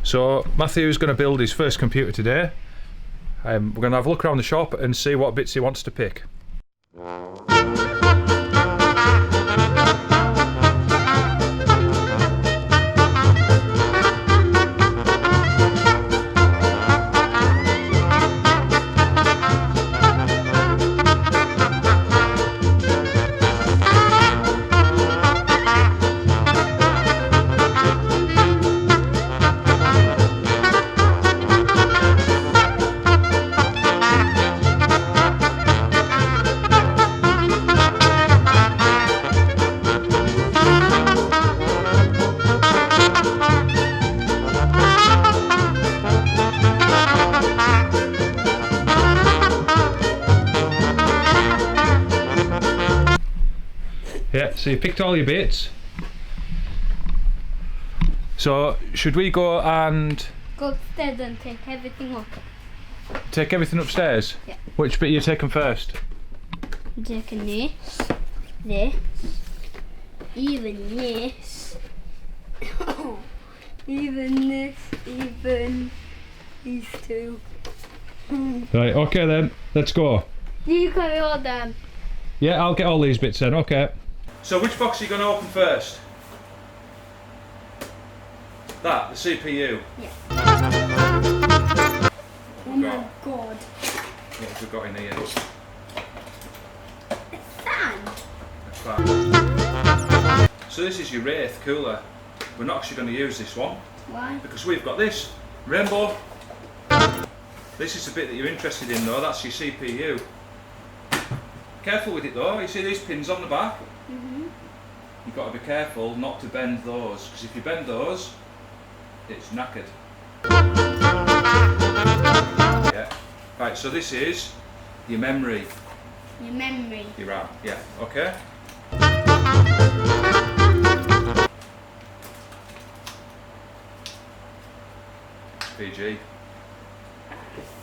So Matthew's going to build his first computer today. We're going to have a look around the shop and see what bits he wants to pick. Yeah, so you picked all your bits. So should we go and go upstairs and take everything up? Take everything upstairs? Yeah. Which bit are you taking first? I'm taking this, even this, even this, even these two. Right, okay then, let's go. You carry all them. Yeah, I'll get all these bits then, okay. So which box are you going to open first? That, the CPU? Yeah. Oh my god. What have we got in here? A fan? A fan. So this is your Wraith cooler. We're not actually going to use this one. Why? Because we've got this, Rainbow. This is the bit that you're interested in though, that's your CPU. Careful with it though, you see these pins on the back? You've got to be careful not to bend those, because if you bend those, it's knackered. Yeah. Right, so this is your memory. Your memory. Your RAM, yeah, okay. PG.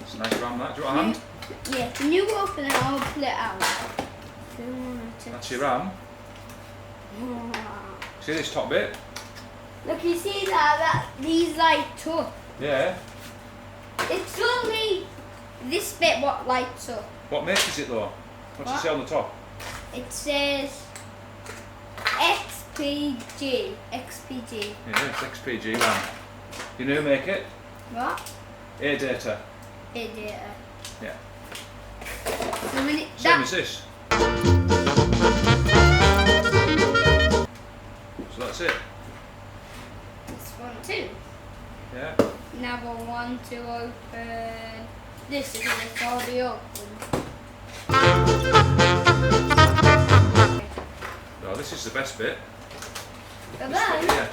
It's a nice RAM that, do you want a hand? Yeah, can you open it? I'll pull it out. That's your RAM. See this top bit? Look, you see that these light up. Yeah. It's only this bit what lights up. What make is it though? What's it say on the top? It says XPG. XPG. Yeah, it's XPG RAM. You know who make it? What? Adata. Adata. Yeah. So when it, Same as this. So that's it. This one too. Yeah. Now I want to open this and it's already open. Oh, this is the best bit. But This then, bit here.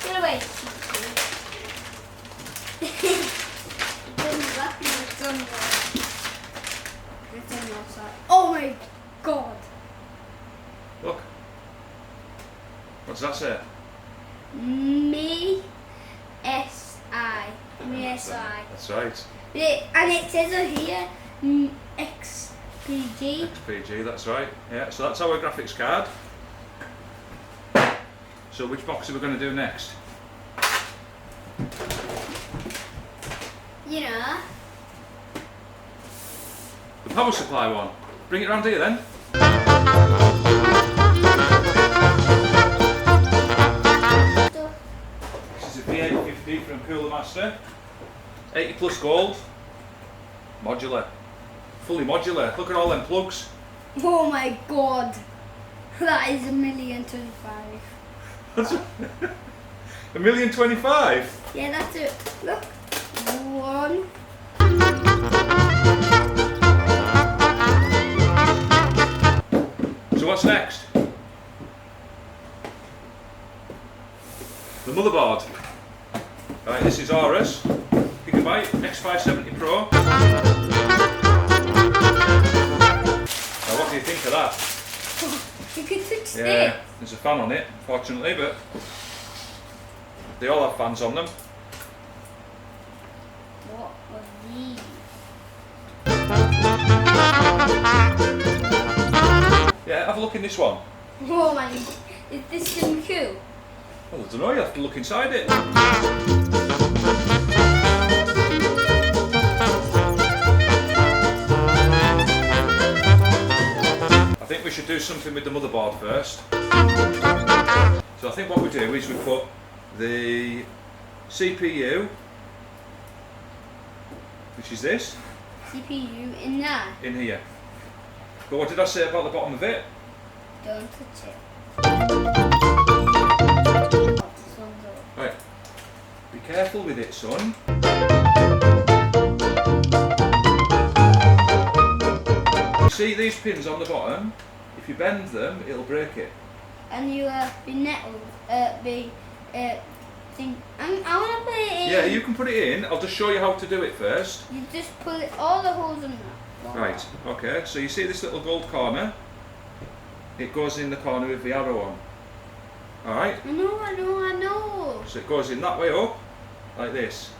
get away. Oh my god. Look. What's that say? Me S.I. Me S.I. That's right. And it says over here XPG. XPG, that's right. Yeah, so that's our graphics card. So which box are we going to do next? You know. The power supply one. Bring it round here then. This is a V850 from Coolermaster. 80 plus gold. Modular. Fully modular. Look at all them plugs. Oh my god. That is 1,025,000. That's $1,025,000. Yeah, that's it. Look. One. So what's next? The motherboard. Right, this is RS Gigabyte X570 Pro. Now what do you think of that? You can touch Yeah, this. there's a fan on it, fortunately, but they all have fans on them. What are these? Yeah, have a look in this one. Oh my, is this thing cool? Well, I don't know, you have to look inside it. I think we should do something with the motherboard first. So I think what we do is we put the CPU, which is this, CPU in there. in here. But what did I say about the bottom of it? Don't touch it. Right, be careful with it, son. You see these pins on the bottom? If you bend them, it'll break it. And you be nettled, think. I want to put it in. Yeah, you can put it in. I'll just show you how to do it first. You just put it, all the holes in there. Right, okay, so you see this little gold corner? It goes in the corner with the arrow on. Alright? I know. So it goes in that way up, like this.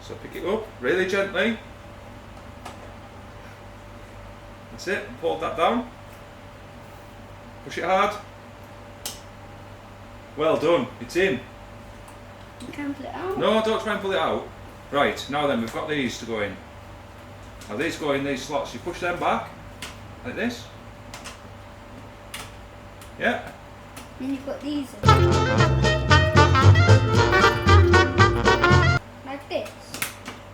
So pick it up really gently. That's it, and hold that down. Push it hard. Well done, it's in. You can't pull it out. No, don't try and pull it out. Right, now then, we've got these to go in. Now these go in these slots, you push them back, like this. Yeah. Then you put these in. Like this.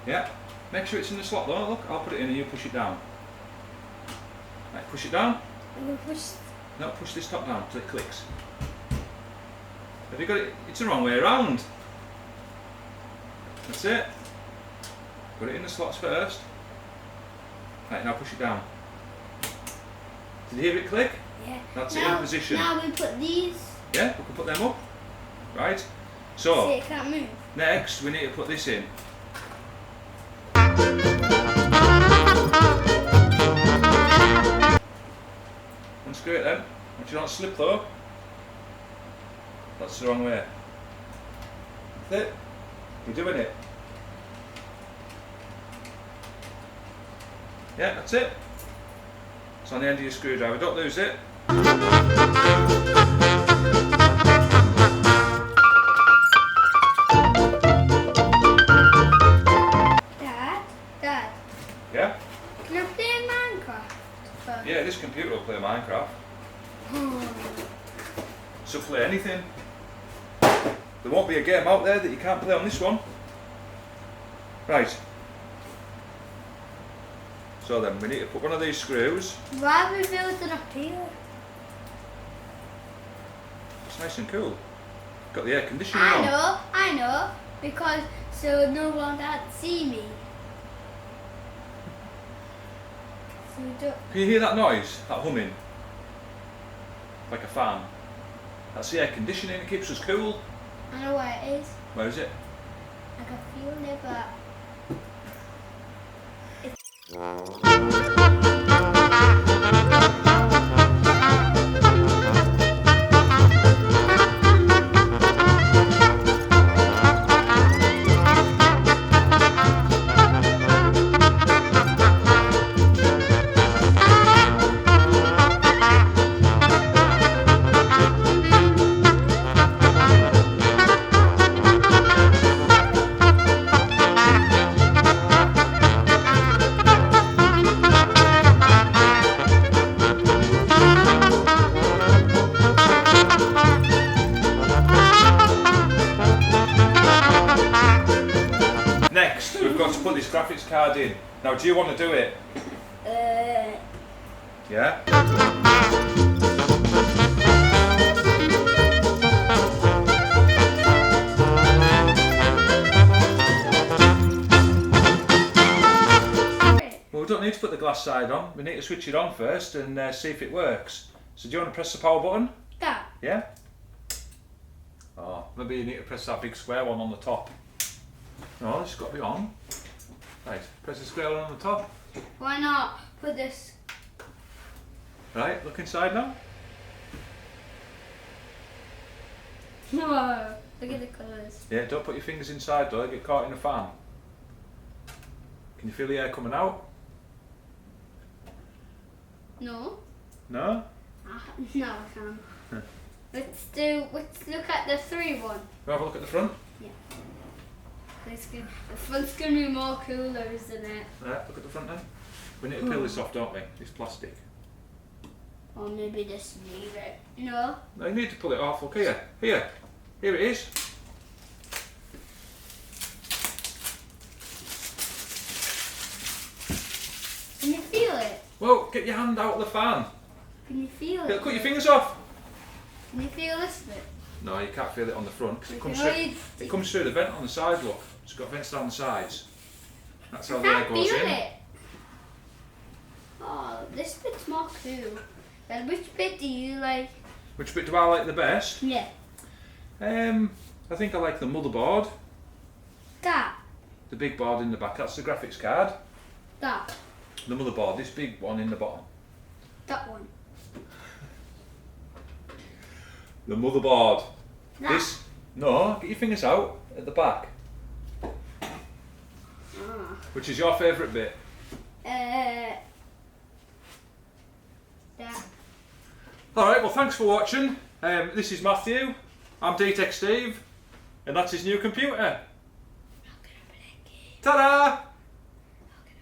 Yeah. Make sure it's in the slot though, look, I'll put it in and you push it down. Right, push it down. And we push. No, push this top down till it clicks. Have you got it? It's the wrong way around. That's it. Put it in the slots first. Right, now push it down. Did you hear it click? Yeah. That's now, it in position. Now we put these. Yeah, we can put them up. Right. See, So, it can't move. next we need to put this in. Unscrew it then. Make sure you don't slip though. That's the wrong way. That's it. You're doing it. Yeah, that's it. It's on the end of your screwdriver. Don't lose it. Dad. Yeah? Can I play Minecraft first? Yeah, this computer will play Minecraft. So play anything. There won't be a game out there that you can't play on this one. Right. So then we need to put one of these screws. Why have we built it up here? It's nice and cool. Got the air conditioning on. I know. Because so no one can see me. So we don't. Can you hear that noise? That humming? Like a fan. That's the air conditioning, it keeps us cool. I know where it is. Where is it? I can feel it, but. Next, we've got to put this graphics card in. Now, do you want to do it? Yeah? Well, we don't need to put the glass side on. We need to switch it on first and see if it works. So do you want to press the power button? That. Yeah? Oh, maybe you need to press that big square one on the top. No, it's got to be on. Right, press the square one on the top. Why not put this? Right, look inside now. No. Look at the colours. Yeah, don't put your fingers inside though, get caught in the fan. Can you feel the air coming out? No. No? No, I can't. Let's look at the 3 one. We'll have a look at the front. The front's gonna be more cooler, isn't it? Right, look at the front then. We need to peel this off, don't we? It's plastic. Or maybe just leave it. No. No, you need to pull it off. Look here. Here it is. Can you feel it? Whoa, get your hand out of the fan. Can you feel It'll it? cut your fingers off. Can you feel this bit? No, you can't feel it on the front. 'Cause it comes through the vent on the side, look. It's got vents down the sides. That's how the air goes feel in. it. Oh, this bit's more cool. Then which bit do you like? Which bit do I like the best? Yeah. I think I like the motherboard. That. The big board in the back, that's the graphics card. That. The motherboard, this big one in the bottom. That one. The motherboard. That. This, no, get your fingers out at the back. Which is your favourite bit? That. Alright, well thanks for watching. This is Matthew, I'm DTecSteve, and that's his new computer. Ta-da!